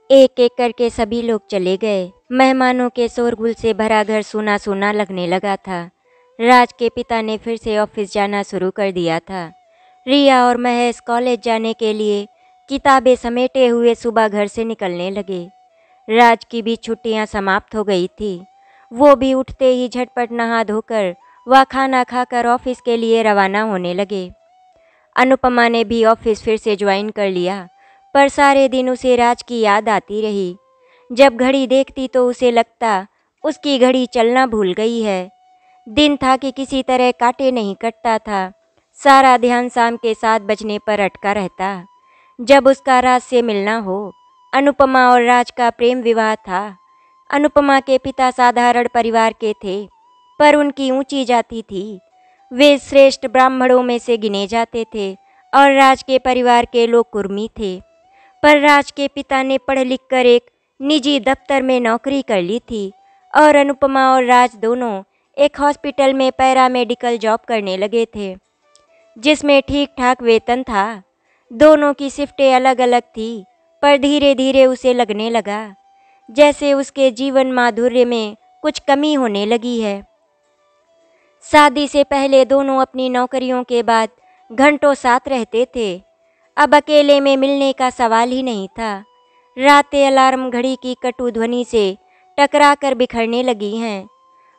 एक एक करके सभी लोग चले गए। मेहमानों के शोरगुल से भरा घर सूना सूना लगने लगा था। राज के पिता ने फिर से ऑफिस जाना शुरू कर दिया था। रिया और महेश कॉलेज जाने के लिए किताबें समेटे हुए सुबह घर से निकलने लगे। राज की भी छुट्टियां समाप्त हो गई थी। वो भी उठते ही झटपट नहा धोकर व खाना खाकर ऑफिस के लिए रवाना होने लगे। अनुपमा ने भी ऑफिस फिर से ज्वाइन कर लिया, पर सारे दिन उसे राज की याद आती रही। जब घड़ी देखती तो उसे लगता उसकी घड़ी चलना भूल गई है। दिन था कि किसी तरह काटे नहीं कटता था। सारा ध्यान शाम के 7 बजने पर अटका रहता, जब उसका राज से मिलना हो। अनुपमा और राज का प्रेम विवाह था। अनुपमा के पिता साधारण परिवार के थे, पर उनकी ऊंची जाति थी। वे श्रेष्ठ ब्राह्मणों में से गिने जाते थे और राज के परिवार के लोग कुर्मी थे। पर राज के पिता ने पढ़ लिख कर एक निजी दफ्तर में नौकरी कर ली थी और अनुपमा और राज दोनों एक हॉस्पिटल में पैरामेडिकल जॉब करने लगे थे, जिसमें ठीक ठाक वेतन था। दोनों की शिफ्टें अलग अलग थी, पर धीरे धीरे उसे लगने लगा जैसे उसके जीवन माधुर्य में कुछ कमी होने लगी है। शादी से पहले दोनों अपनी नौकरियों के बाद घंटों साथ रहते थे। अब अकेले में मिलने का सवाल ही नहीं था। रातें अलार्म घड़ी की कटु ध्वनि से टकरा कर बिखरने लगी हैं।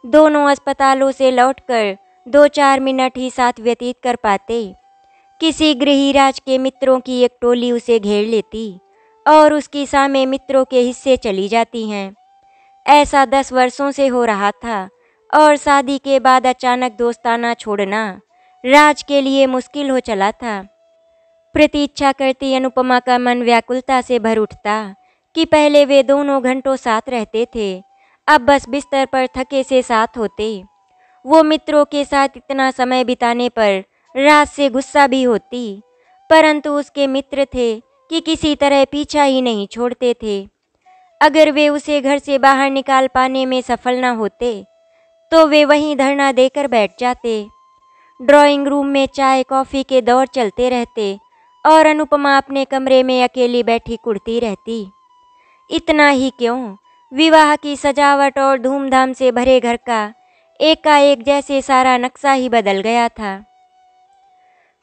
दोनों अस्पतालों से लौटकर 2-4 मिनट ही साथ व्यतीत कर पाते। किसी गृहराज के मित्रों की एक टोली उसे घेर लेती और उसकी सामे मित्रों के हिस्से चली जाती हैं। ऐसा 10 वर्षों से हो रहा था और शादी के बाद अचानक दोस्ताना छोड़ना राज के लिए मुश्किल हो चला था। प्रतीक्षा करती अनुपमा का मन व्याकुलता से भर उठता कि पहले वे दोनों घंटों साथ रहते थे, अब बस बिस्तर पर थके से साथ होते। वो मित्रों के साथ इतना समय बिताने पर राज से गुस्सा भी होती, परंतु उसके मित्र थे कि किसी तरह पीछा ही नहीं छोड़ते थे। अगर वे उसे घर से बाहर निकाल पाने में सफल न होते तो वे वहीं धरना देकर बैठ जाते। ड्राइंग रूम में चाय कॉफ़ी के दौर चलते रहते और अनुपमा अपने कमरे में अकेली बैठी कुढ़ती रहती। इतना ही क्यों, विवाह की सजावट और धूमधाम से भरे घर का एकाएक जैसे सारा नक्शा ही बदल गया था।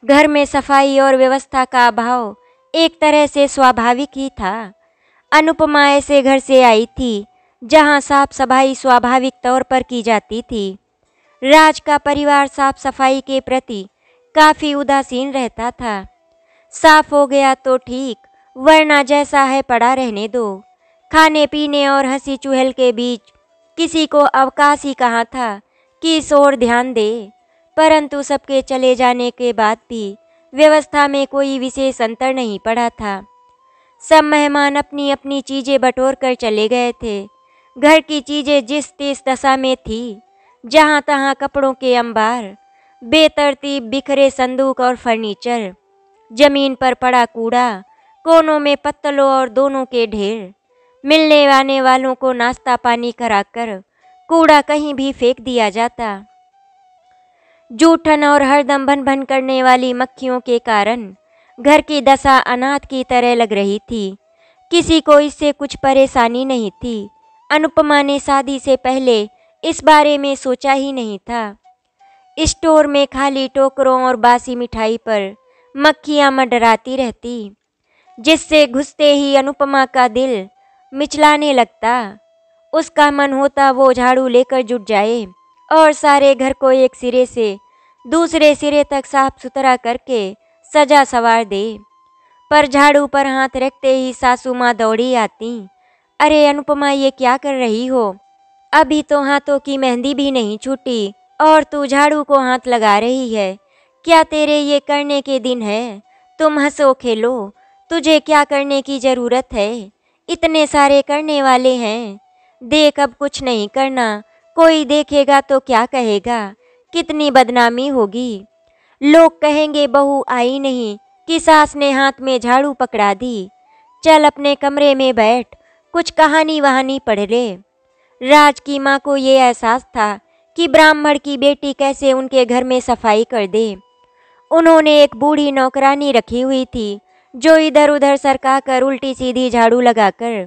घर में सफाई और व्यवस्था का अभाव एक तरह से स्वाभाविक ही था। अनुपमा ऐसे घर से आई थी जहां साफ सफाई स्वाभाविक तौर पर की जाती थी। राज का परिवार साफ सफाई के प्रति काफ़ी उदासीन रहता था। साफ हो गया तो ठीक, वरना जैसा है पड़ा रहने दो। खाने पीने और हंसी चुहल के बीच किसी को अवकाश ही कहाँ था कि इस ओर ध्यान दे। परंतु सबके चले जाने के बाद भी व्यवस्था में कोई विशेष अंतर नहीं पड़ा था। सब मेहमान अपनी अपनी चीज़ें बटोर कर चले गए थे। घर की चीज़ें जिस तिस दशा में थी, जहाँ तहाँ कपड़ों के अंबार, बेतरतीब बिखरे संदूक और फर्नीचर, जमीन पर पड़ा कूड़ा, कोनों में पत्तलों और दोनों के ढेर। मिलने आने वालों को नाश्ता पानी कराकर कूड़ा कहीं भी फेंक दिया जाता। जूठन और हरदम भन भन करने वाली मक्खियों के कारण घर की दशा अनाथ की तरह लग रही थी। किसी को इससे कुछ परेशानी नहीं थी। अनुपमा ने शादी से पहले इस बारे में सोचा ही नहीं था। स्टोर में खाली टोकरों और बासी मिठाई पर मक्खियाँ मंडराती रहती, जिससे घुसते ही अनुपमा का दिल मिचलाने लगता। उसका मन होता वो झाड़ू लेकर जुट जाए और सारे घर को एक सिरे से दूसरे सिरे तक साफ सुथरा करके सजा सवार दे। पर झाड़ू पर हाथ रखते ही सासू माँ दौड़ी आती। अरे अनुपमा, ये क्या कर रही हो? अभी तो हाथों की मेहंदी भी नहीं छूटी और तू झाड़ू को हाथ लगा रही है। क्या तेरे ये करने के दिन है? तुम हंसो खेलो, तुझे क्या करने की ज़रूरत है? इतने सारे करने वाले हैं। देख, अब कुछ नहीं करना, कोई देखेगा तो क्या कहेगा? कितनी बदनामी होगी। लोग कहेंगे बहू आई नहीं कि सास ने हाथ में झाड़ू पकड़ा दी। चल अपने कमरे में बैठ, कुछ कहानी वहानी पढ़ ले। राज की माँ को ये एहसास था कि ब्राह्मण की बेटी कैसे उनके घर में सफाई कर दे। उन्होंने एक बूढ़ी नौकरानी रखी हुई थी जो इधर उधर सरका कर उल्टी सीधी झाड़ू लगाकर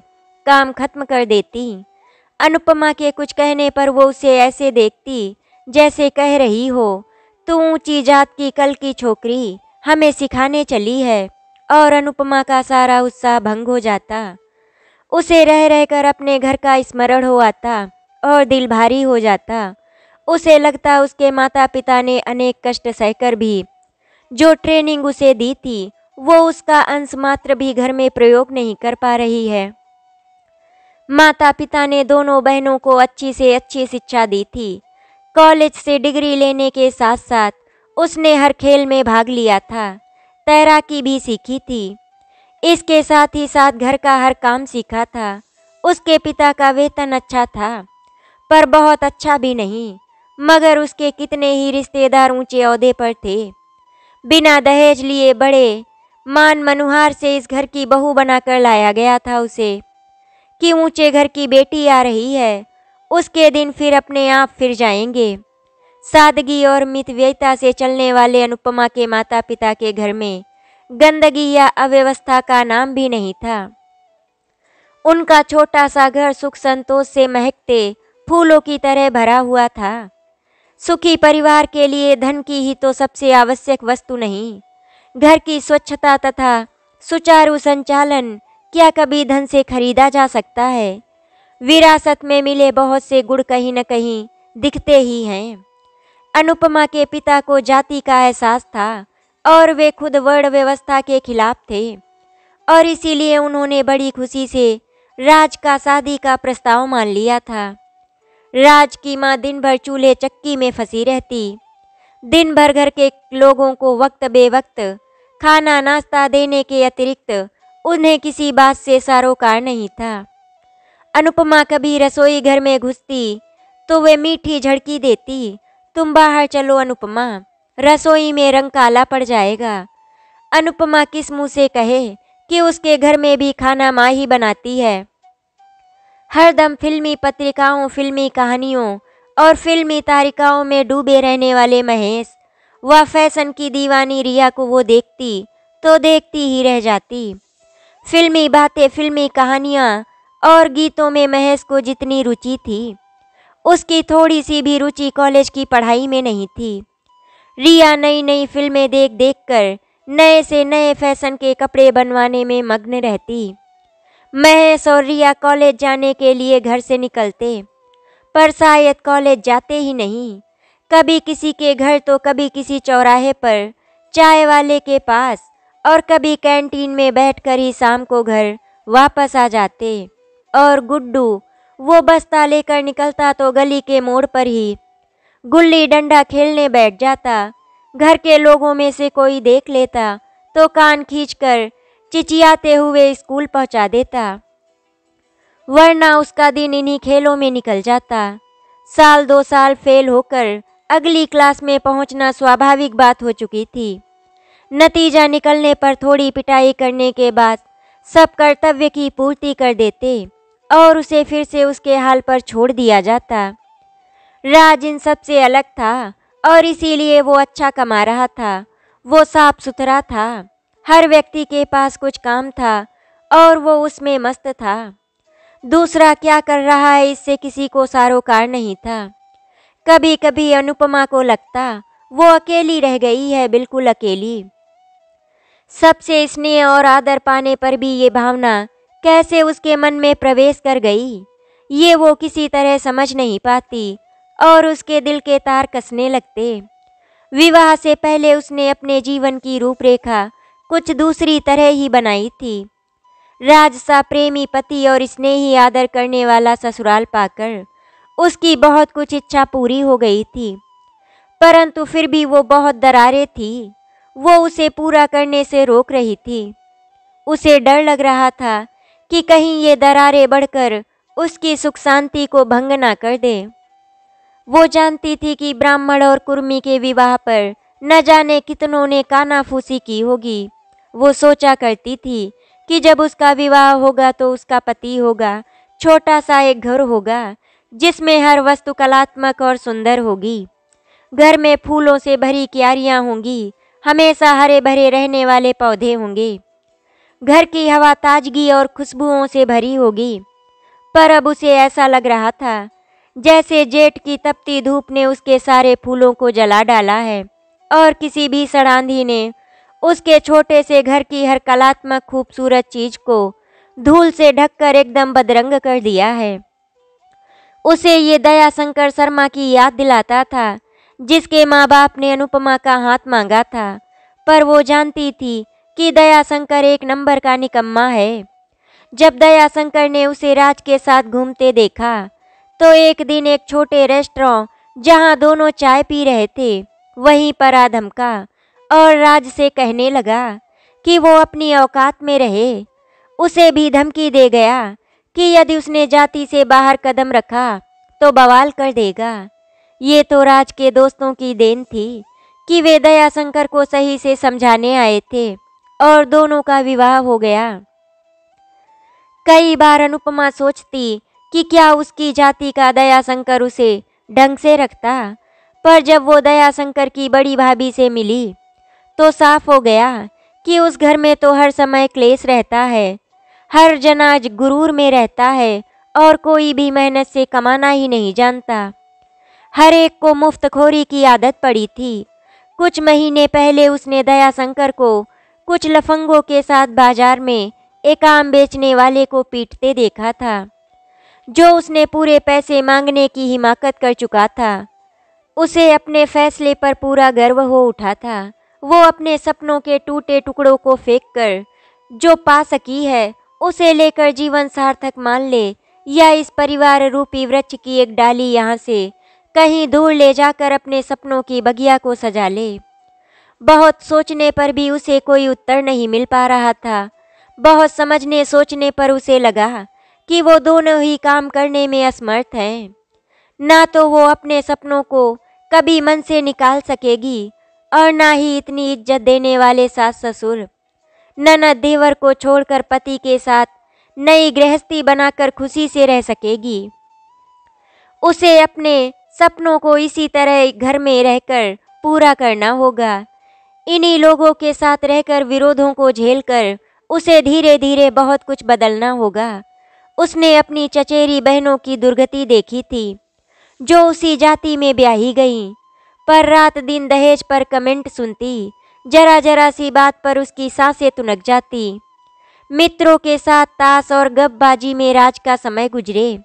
काम खत्म कर देती। अनुपमा के कुछ कहने पर वो उसे ऐसे देखती जैसे कह रही हो, तू ऊंची जात की कल की छोकरी हमें सिखाने चली है। और अनुपमा का सारा उत्साह भंग हो जाता। उसे रह रहकर अपने घर का स्मरण हो आता और दिल भारी हो जाता। उसे लगता उसके माता पिता ने अनेक कष्ट सहकर भी जो ट्रेनिंग उसे दी थी वो उसका अंश मात्र भी घर में प्रयोग नहीं कर पा रही है। माता पिता ने दोनों बहनों को अच्छी से अच्छी शिक्षा दी थी। कॉलेज से डिग्री लेने के साथ साथ उसने हर खेल में भाग लिया था, तैराकी भी सीखी थी। इसके साथ ही साथ घर का हर काम सीखा था। उसके पिता का वेतन अच्छा था, पर बहुत अच्छा भी नहीं, मगर उसके कितने ही रिश्तेदार ऊंचे ओहदे पर थे। बिना दहेज लिए बड़े मान मनुहार से इस घर की बहू बनाकर लाया गया था उसे, कि ऊंचे घर की बेटी आ रही है, उसके दिन फिर अपने आप फिर जाएंगे। सादगी और मितव्ययिता से चलने वाले अनुपमा के माता पिता के घर में गंदगी या अव्यवस्था का नाम भी नहीं था। उनका छोटा सा घर सुख संतोष से महकते फूलों की तरह भरा हुआ था। सुखी परिवार के लिए धन की ही तो सबसे आवश्यक वस्तु नहीं, घर की स्वच्छता तथा सुचारू संचालन क्या कभी धन से खरीदा जा सकता है। विरासत में मिले बहुत से गुण कहीं न कहीं दिखते ही हैं। अनुपमा के पिता को जाति का एहसास था और वे खुद वर्ण व्यवस्था के खिलाफ थे, और इसीलिए उन्होंने बड़ी खुशी से राज का शादी का प्रस्ताव मान लिया था। राज की माँ दिन भर चूल्हे चक्की में फंसी रहती। दिन भर घर के लोगों को वक्त बेवक्त खाना नाश्ता देने के अतिरिक्त उन्हें किसी बात से सरोकार नहीं था। अनुपमा कभी रसोई घर में घुसती तो वे मीठी झड़की देती, तुम बाहर चलो अनुपमा, रसोई में रंग काला पड़ जाएगा। अनुपमा किस मुंह से कहे कि उसके घर में भी खाना माँ ही बनाती है। हरदम फिल्मी पत्रिकाओं, फिल्मी कहानियों और फिल्मी तारिकाओं में डूबे रहने वाले महेश व फैशन की दीवानी रिया को वो देखती तो देखती ही रह जाती। फिल्मी बातें, फिल्मी कहानियाँ और गीतों में महेश को जितनी रुचि थी, उसकी थोड़ी सी भी रुचि कॉलेज की पढ़ाई में नहीं थी। रिया नई नई फिल्में देख देख कर नए से नए फैशन के कपड़े बनवाने में मग्न रहती। महेश और रिया कॉलेज जाने के लिए घर से निकलते, पर शायद कॉलेज जाते ही नहीं। कभी किसी के घर तो कभी किसी चौराहे पर चाय वाले के पास, और कभी कैंटीन में बैठकर ही शाम को घर वापस आ जाते। और गुड्डू वो बस्ता लेकर निकलता तो गली के मोड़ पर ही गुल्ली डंडा खेलने बैठ जाता। घर के लोगों में से कोई देख लेता तो कान खींचकर चिचियाते हुए स्कूल पहुंचा देता, वरना उसका दिन इन्हीं खेलों में निकल जाता। साल 2 साल फेल होकर अगली क्लास में पहुंचना स्वाभाविक बात हो चुकी थी। नतीजा निकलने पर थोड़ी पिटाई करने के बाद सब कर्तव्य की पूर्ति कर देते और उसे फिर से उसके हाल पर छोड़ दिया जाता। राज इन सब से अलग था और इसीलिए वो अच्छा कमा रहा था। वो साफ सुथरा था, हर व्यक्ति के पास कुछ काम था और वो उसमें मस्त था। दूसरा क्या कर रहा है इससे किसी को सरोकार नहीं था। कभी कभी अनुपमा को लगता वो अकेली रह गई है, बिल्कुल अकेली। सबसे स्नेह और आदर पाने पर भी ये भावना कैसे उसके मन में प्रवेश कर गई, ये वो किसी तरह समझ नहीं पाती और उसके दिल के तार कसने लगते। विवाह से पहले उसने अपने जीवन की रूपरेखा कुछ दूसरी तरह ही बनाई थी। राज सा प्रेमी पति और स्नेही आदर करने वाला ससुराल पाकर उसकी बहुत कुछ इच्छा पूरी हो गई थी, परंतु फिर भी वो बहुत दरारें थी, वो उसे पूरा करने से रोक रही थी। उसे डर लग रहा था कि कहीं ये दरारें बढ़कर उसकी सुख शांति को भंग ना कर दे। वो जानती थी कि ब्राह्मण और कुर्मी के विवाह पर न जाने कितनों ने कानाफूसी की होगी। वो सोचा करती थी कि जब उसका विवाह होगा तो उसका पति होगा, छोटा सा एक घर होगा जिसमें हर वस्तु कलात्मक और सुंदर होगी। घर में फूलों से भरी क्यारियां होंगी, हमेशा हरे भरे रहने वाले पौधे होंगे। घर की हवा ताजगी और खुशबुओं से भरी होगी। पर अब उसे ऐसा लग रहा था जैसे जेठ की तपती धूप ने उसके सारे फूलों को जला डाला है और किसी भीषण आंधी ने उसके छोटे से घर की हर कलात्मक खूबसूरत चीज को धूल से ढककर एकदम बदरंग कर दिया है। उसे ये दयाशंकर शर्मा की याद दिलाता था, जिसके माँ बाप ने अनुपमा का हाथ मांगा था, पर वो जानती थी कि दयाशंकर एक नंबर का निकम्मा है। जब दयाशंकर ने उसे राज के साथ घूमते देखा तो एक दिन एक छोटे रेस्टोरेंट जहाँ दोनों चाय पी रहे थे वहीं पर आ धमका और राज से कहने लगा कि वो अपनी औकात में रहे। उसे भी धमकी दे गया कि यदि उसने जाति से बाहर कदम रखा तो बवाल कर देगा। ये तो राज के दोस्तों की देन थी कि वे दयाशंकर को सही से समझाने आए थे और दोनों का विवाह हो गया। कई बार अनुपमा सोचती कि क्या उसकी जाति का दयाशंकर उसे ढंग से रखता, पर जब वो दयाशंकर की बड़ी भाभी से मिली तो साफ हो गया कि उस घर में तो हर समय क्लेश रहता है, हर जनाज गुरूर में रहता है और कोई भी मेहनत से कमाना ही नहीं जानता। हर एक को मुफ्तखोरी की आदत पड़ी थी। कुछ महीने पहले उसने दयाशंकर को कुछ लफंगों के साथ बाजार में एक आम बेचने वाले को पीटते देखा था, जो उसने पूरे पैसे मांगने की हिमाकत कर चुका था। उसे अपने फैसले पर पूरा गर्व हो उठा था। वो अपने सपनों के टूटे टुकड़ों को फेंककर जो पा सकी है उसे लेकर जीवन सार्थक मान ले, या इस परिवार रूपी वृक्ष की एक डाली यहाँ से कहीं दूर ले जाकर अपने सपनों की बगिया को सजा ले। बहुत सोचने पर भी उसे कोई उत्तर नहीं मिल पा रहा था। बहुत समझने सोचने पर उसे लगा कि वो दोनों ही काम करने में असमर्थ हैं। ना तो वो अपने सपनों को कभी मन से निकाल सकेगी और ना ही इतनी इज्जत देने वाले सास ससुर ननद देवर को छोड़कर पति के साथ नई गृहस्थी बनाकर खुशी से रह सकेगी। उसे अपने सपनों को इसी तरह घर में रहकर पूरा करना होगा। इन्हीं लोगों के साथ रहकर विरोधों को झेलकर उसे धीरे धीरे बहुत कुछ बदलना होगा। उसने अपनी चचेरी बहनों की दुर्गति देखी थी, जो उसी जाति में ब्याही गईं, पर रात दिन दहेज पर कमेंट सुनती, जरा जरा सी बात पर उसकी सांसें तुनक जाती। मित्रों के साथ ताश और गपबाजी में राज का समय गुजरे,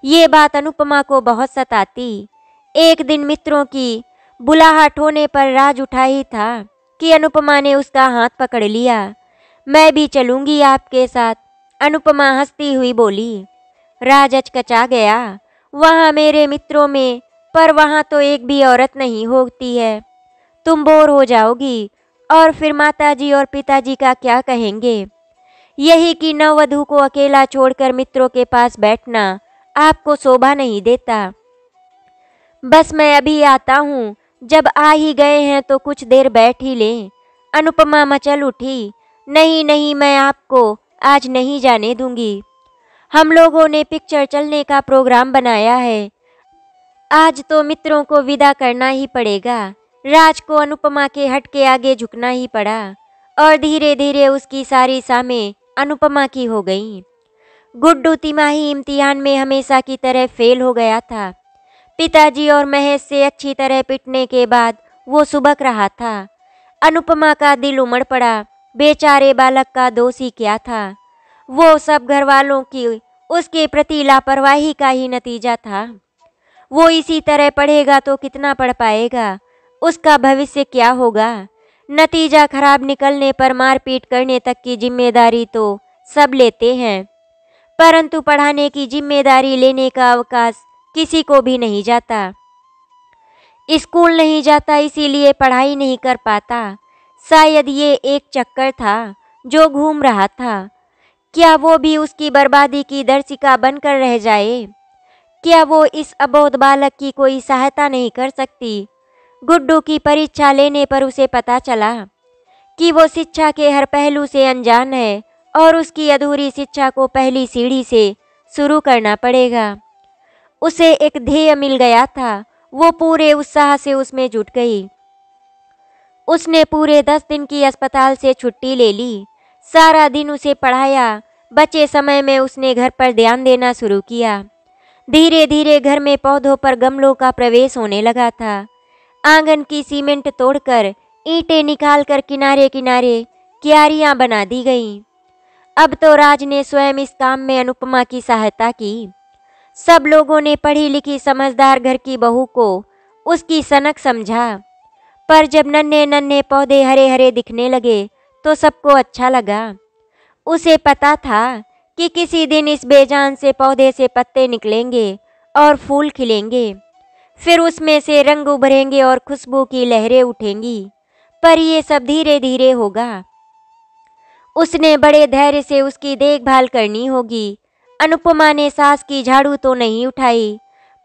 ये बात अनुपमा को बहुत सताती। एक दिन मित्रों की बुलाहट होने पर राज उठा ही था कि अनुपमा ने उसका हाथ पकड़ लिया। मैं भी चलूंगी आपके साथ, अनुपमा हंसती हुई बोली। राज अचकचा गया। वहाँ मेरे मित्रों में, पर वहाँ तो एक भी औरत नहीं होती है। तुम बोर हो जाओगी और फिर माताजी और पिताजी का क्या कहेंगे। यही कि नववधू को अकेला छोड़कर मित्रों के पास बैठना आपको शोभा नहीं देता। बस मैं अभी आता हूँ, जब आ ही गए हैं तो कुछ देर बैठ ही लें। अनुपमा मचल उठी। नहीं नहीं, मैं आपको आज नहीं जाने दूंगी। हम लोगों ने पिक्चर चलने का प्रोग्राम बनाया है, आज तो मित्रों को विदा करना ही पड़ेगा। राज को अनुपमा के हट के आगे झुकना ही पड़ा और धीरे धीरे उसकी सारी सामें अनुपमा की हो गईं। गुड्डू तिमाही इम्तिहान में हमेशा की तरह फेल हो गया था। पिताजी और महेश से अच्छी तरह पिटने के बाद वो सुबक रहा था। अनुपमा का दिल उमड़ पड़ा। बेचारे बालक का दोष ही क्या था। वो सब घर वालों की उसके प्रति लापरवाही का ही नतीजा था। वो इसी तरह पढ़ेगा तो कितना पढ़ पाएगा, उसका भविष्य क्या होगा। नतीजा खराब निकलने पर मारपीट करने तक की जिम्मेदारी तो सब लेते हैं, परंतु पढ़ाने की जिम्मेदारी लेने का अवकाश किसी को भी नहीं जाता। स्कूल नहीं जाता इसीलिए पढ़ाई नहीं कर पाता। शायद ये एक चक्कर था जो घूम रहा था। क्या वो भी उसकी बर्बादी की दर्शिका बनकर रह जाए? क्या वो इस अबोध बालक की कोई सहायता नहीं कर सकती? गुड्डू की परीक्षा लेने पर उसे पता चला कि वो शिक्षा के हर पहलू से अनजान है और उसकी अधूरी शिक्षा को पहली सीढ़ी से शुरू करना पड़ेगा। उसे एक ध्येय मिल गया था। वो पूरे उत्साह से उसमें जुट गई। उसने पूरे 10 दिन की अस्पताल से छुट्टी ले ली। सारा दिन उसे पढ़ाया, बचे समय में उसने घर पर ध्यान देना शुरू किया। धीरे धीरे घर में पौधों पर गमलों का प्रवेश होने लगा था। आंगन की सीमेंट तोड़कर ईंटें निकालकर किनारे किनारे क्यारियां बना दी गईं। अब तो राज ने स्वयं इस काम में अनुपमा की सहायता की। सब लोगों ने पढ़ी लिखी समझदार घर की बहू को उसकी सनक समझा, पर जब नन्हे नन्हे पौधे हरे हरे दिखने लगे तो सबको अच्छा लगा। उसे पता था कि किसी दिन इस बेजान से पौधे से पत्ते निकलेंगे और फूल खिलेंगे, फिर उसमें से रंग उभरेंगे और खुशबू की लहरें उठेंगी, पर ये सब धीरे धीरे होगा। उसने बड़े धैर्य से उसकी देखभाल करनी होगी। अनुपमा ने सास की झाड़ू तो नहीं उठाई,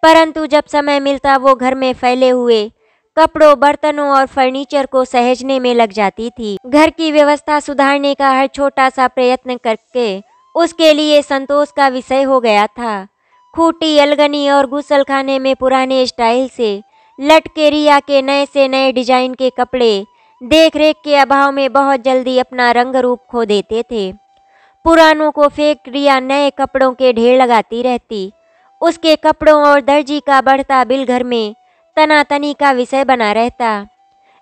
परंतु जब समय मिलता वो घर में फैले हुए कपड़ों, बर्तनों और फर्नीचर को सहेजने में लग जाती थी। घर की व्यवस्था सुधारने का हर छोटा सा प्रयत्न करके उसके लिए संतोष का विषय हो गया था। खूंटी, अलगनी और गुसलखाने में पुराने स्टाइल से लटके रिया के नए से नए डिजाइन के कपड़े देख रेख के अभाव में बहुत जल्दी अपना रंग रूप खो देते थे। पुरानों को फेंक रिया नए कपड़ों के ढेर लगाती रहती। उसके कपड़ों और दर्जी का बढ़ता बिल घर में तनातनी का विषय बना रहता।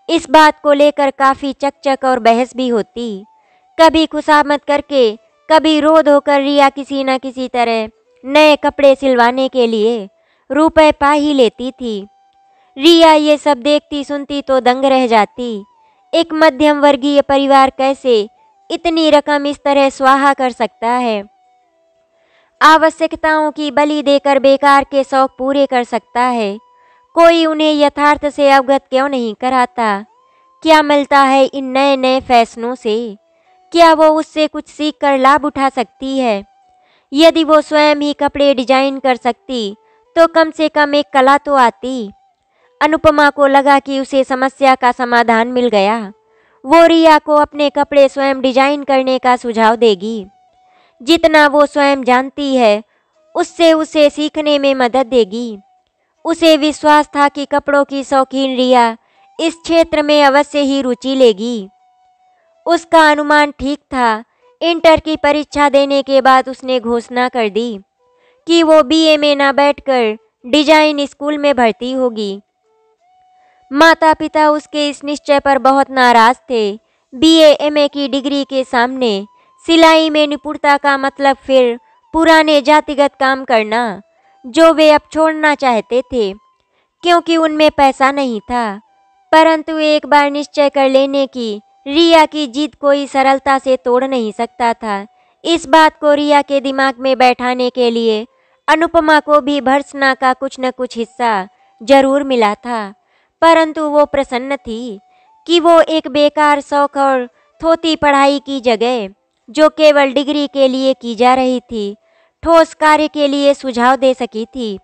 इस बात को लेकर काफ़ी चकचक और बहस भी होती। कभी खुशामद करके, कभी रोध होकर रिया किसी न किसी तरह नए कपड़े सिलवाने के लिए रुपए पा ही लेती थी। रिया ये सब देखती सुनती तो दंग रह जाती। एक मध्यम वर्गीय परिवार कैसे इतनी रकम इस तरह स्वाहा कर सकता है? आवश्यकताओं की बलि देकर बेकार के शौक पूरे कर सकता है। कोई उन्हें यथार्थ से अवगत क्यों नहीं कराता? क्या मिलता है इन नए नए फैशनों से? क्या वो उससे कुछ सीख कर लाभ उठा सकती है? यदि वो स्वयं ही कपड़े डिजाइन कर सकती तो कम से कम एक कला तो आती। अनुपमा को लगा कि उसे समस्या का समाधान मिल गया। वो रिया को अपने कपड़े स्वयं डिजाइन करने का सुझाव देगी। जितना वो स्वयं जानती है उससे उसे सीखने में मदद देगी। उसे विश्वास था कि कपड़ों की शौकीन रिया इस क्षेत्र में अवश्य ही रुचि लेगी। उसका अनुमान ठीक था। इंटर की परीक्षा देने के बाद उसने घोषणा कर दी कि वो बीए में न बैठकर डिजाइन स्कूल में भर्ती होगी। माता पिता उसके इस निश्चय पर बहुत नाराज थे। बीए एमए की डिग्री के सामने सिलाई में निपुणता का मतलब फिर पुराने जातिगत काम करना, जो वे अब छोड़ना चाहते थे क्योंकि उनमें पैसा नहीं था। परंतु एक बार निश्चय कर लेने की रिया की जिद कोई सरलता से तोड़ नहीं सकता था। इस बात को रिया के दिमाग में बैठाने के लिए अनुपमा को भी भर्त्सना का कुछ न कुछ हिस्सा जरूर मिला था, परंतु वो प्रसन्न थी कि वो एक बेकार शौक और थोती पढ़ाई की जगह, जो केवल डिग्री के लिए की जा रही थी, ठोस कार्य के लिए सुझाव दे सकी थी।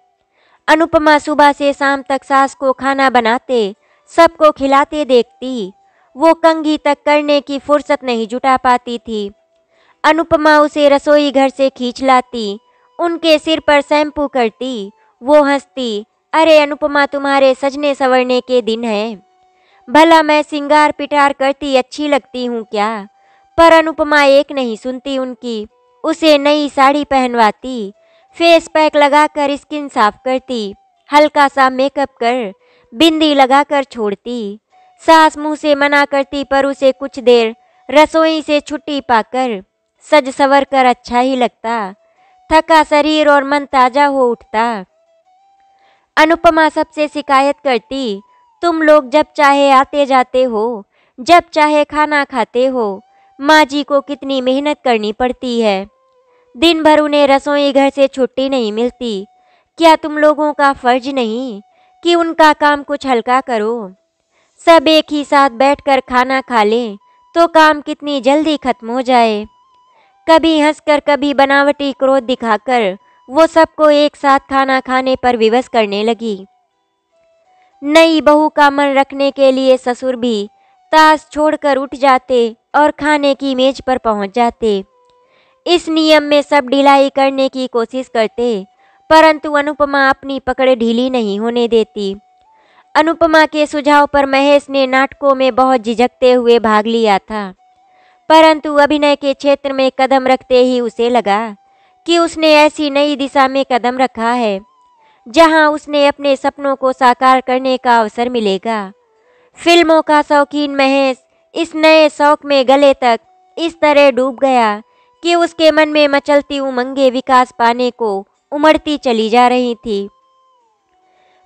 अनुपमा सुबह से शाम तक सास को खाना बनाते, सबको खिलाते देखती। वो कंघी तक करने की फुर्सत नहीं जुटा पाती थी। अनुपमा उसे रसोई घर से खींच लाती, उनके सिर पर शैम्पू करती। वो हंसती, अरे अनुपमा, तुम्हारे सजने संवरने के दिन हैं। भला मैं सिंगार पिटार करती अच्छी लगती हूँ क्या? पर अनुपमा एक नहीं सुनती उनकी। उसे नई साड़ी पहनवाती, फेस पैक लगाकर स्किन साफ करती, हल्का सा मेकअप कर बिंदी लगाकर छोड़ती। सास मुंह से मना करती पर उसे कुछ देर रसोई से छुट्टी पाकर सज सवर कर अच्छा ही लगता। थका शरीर और मन ताजा हो उठता। अनुपमा सबसे शिकायत करती, तुम लोग जब चाहे आते जाते हो, जब चाहे खाना खाते हो, माँ जी को कितनी मेहनत करनी पड़ती है। दिन भर उन्हें रसोई घर से छुट्टी नहीं मिलती। क्या तुम लोगों का फर्ज नहीं कि उनका काम कुछ हल्का करो? सब एक ही साथ बैठकर खाना खा लें तो काम कितनी जल्दी खत्म हो जाए। कभी हंसकर, कभी बनावटी क्रोध दिखाकर वो सबको एक साथ खाना खाने पर विवश करने लगी। नई बहू का मन रखने के लिए ससुर भी ताश छोड़कर उठ जाते और खाने की मेज पर पहुंच जाते। इस नियम में सब ढिलाई करने की कोशिश करते, परंतु अनुपमा अपनी पकड़ ढीली नहीं होने देती। अनुपमा के सुझाव पर महेश ने नाटकों में बहुत झिझकते हुए भाग लिया था, परंतु अभिनय के क्षेत्र में कदम रखते ही उसे लगा कि उसने ऐसी नई दिशा में कदम रखा है जहां उसने अपने सपनों को साकार करने का अवसर मिलेगा। फिल्मों का शौकीन महेश इस नए शौक में गले तक इस तरह डूब गया कि उसके मन में मचलती उमंगें विकास पाने को उमड़ती चली जा रही थी।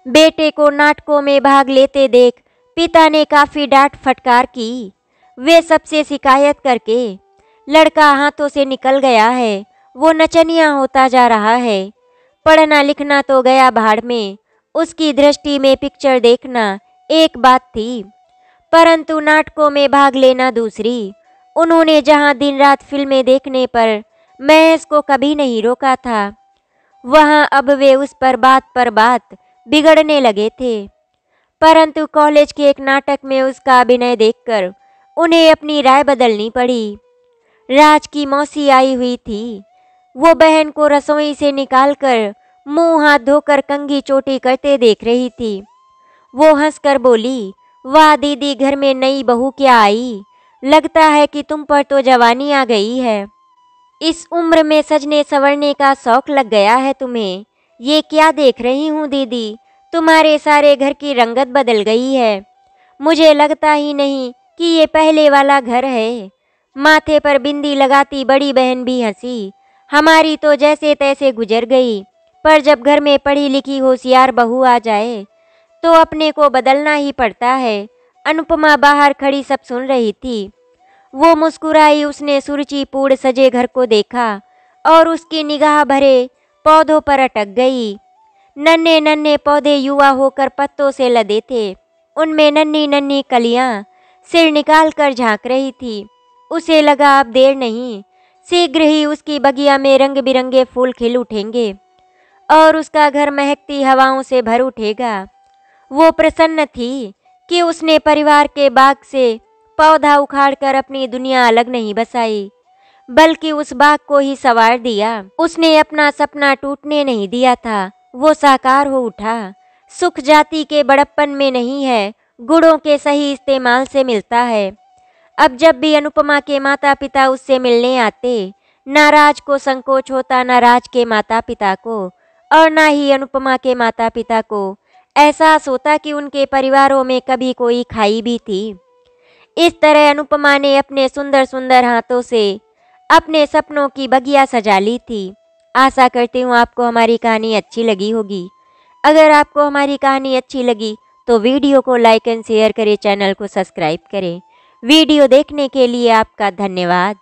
बेटे को नाटकों में भाग लेते देख पिता ने काफी डांट फटकार की। वे सबसे शिकायत करके लड़का हाथों से निकल गया है, वो नचनिया होता जा रहा है। पढ़ना लिखना तो गया भाड़ में, उसकी दृष्टि में पिक्चर देखना एक बात थी, परंतु नाटकों में भाग लेना दूसरी। उन्होंने जहां दिन रात फिल्में देखने पर महेश को कभी नहीं रोका था, वहां अब वे उस पर बात बिगड़ने लगे थे। परंतु कॉलेज के एक नाटक में उसका अभिनय देखकर उन्हें अपनी राय बदलनी पड़ी। राज की मौसी आई हुई थी। वो बहन को रसोई से निकालकर मुंह हाथ धोकर कंघी चोटी करते देख रही थी। वो हंसकर बोली, वाह दीदी, घर में नई बहू क्या आई, लगता है कि तुम पर तो जवानी आ गई है। इस उम्र में सजने संवरने का शौक लग गया है तुम्हें। ये क्या देख रही हूँ दीदी, तुम्हारे सारे घर की रंगत बदल गई है। मुझे लगता ही नहीं कि ये पहले वाला घर है। माथे पर बिंदी लगाती बड़ी बहन भी हंसी। हमारी तो जैसे तैसे गुजर गई, पर जब घर में पढ़ी लिखी होशियार बहू आ जाए तो अपने को बदलना ही पड़ता है। अनुपमा बाहर खड़ी सब सुन रही थी। वो मुस्कुराई। उसने सुरुचिपूर्ण सजे घर को देखा और उसकी निगाह भरे पौधों पर अटक गई। नन्हे नन्हे पौधे युवा होकर पत्तों से लदे थे। उनमें नन्ही नन्ही कलियां सिर निकाल कर झांक रही थी। उसे लगा अब देर नहीं, शीघ्र ही उसकी बगिया में रंग बिरंगे फूल खिल उठेंगे और उसका घर महकती हवाओं से भर उठेगा। वो प्रसन्न थी कि उसने परिवार के बाग से पौधा उखाड़कर अपनी दुनिया अलग नहीं बसाई, बल्कि उस बाग को ही संवार दिया। उसने अपना सपना टूटने नहीं दिया था, वो साकार हो उठा। सुख जाति के बड़प्पन में नहीं है, गुणों के सही इस्तेमाल से मिलता है। अब जब भी अनुपमा के माता पिता उससे मिलने आते, ना राज को संकोच होता, ना राज के माता पिता को, और ना ही अनुपमा के माता पिता को एहसास होता कि उनके परिवारों में कभी कोई खाई भी थी। इस तरह अनुपमा ने अपने सुंदर सुंदर हाथों से अपने सपनों की बगिया सजा ली थी। आशा करती हूँ आपको हमारी कहानी अच्छी लगी होगी। अगर आपको हमारी कहानी अच्छी लगी तो वीडियो को लाइक एंड शेयर करें, चैनल को सब्सक्राइब करें। वीडियो देखने के लिए आपका धन्यवाद।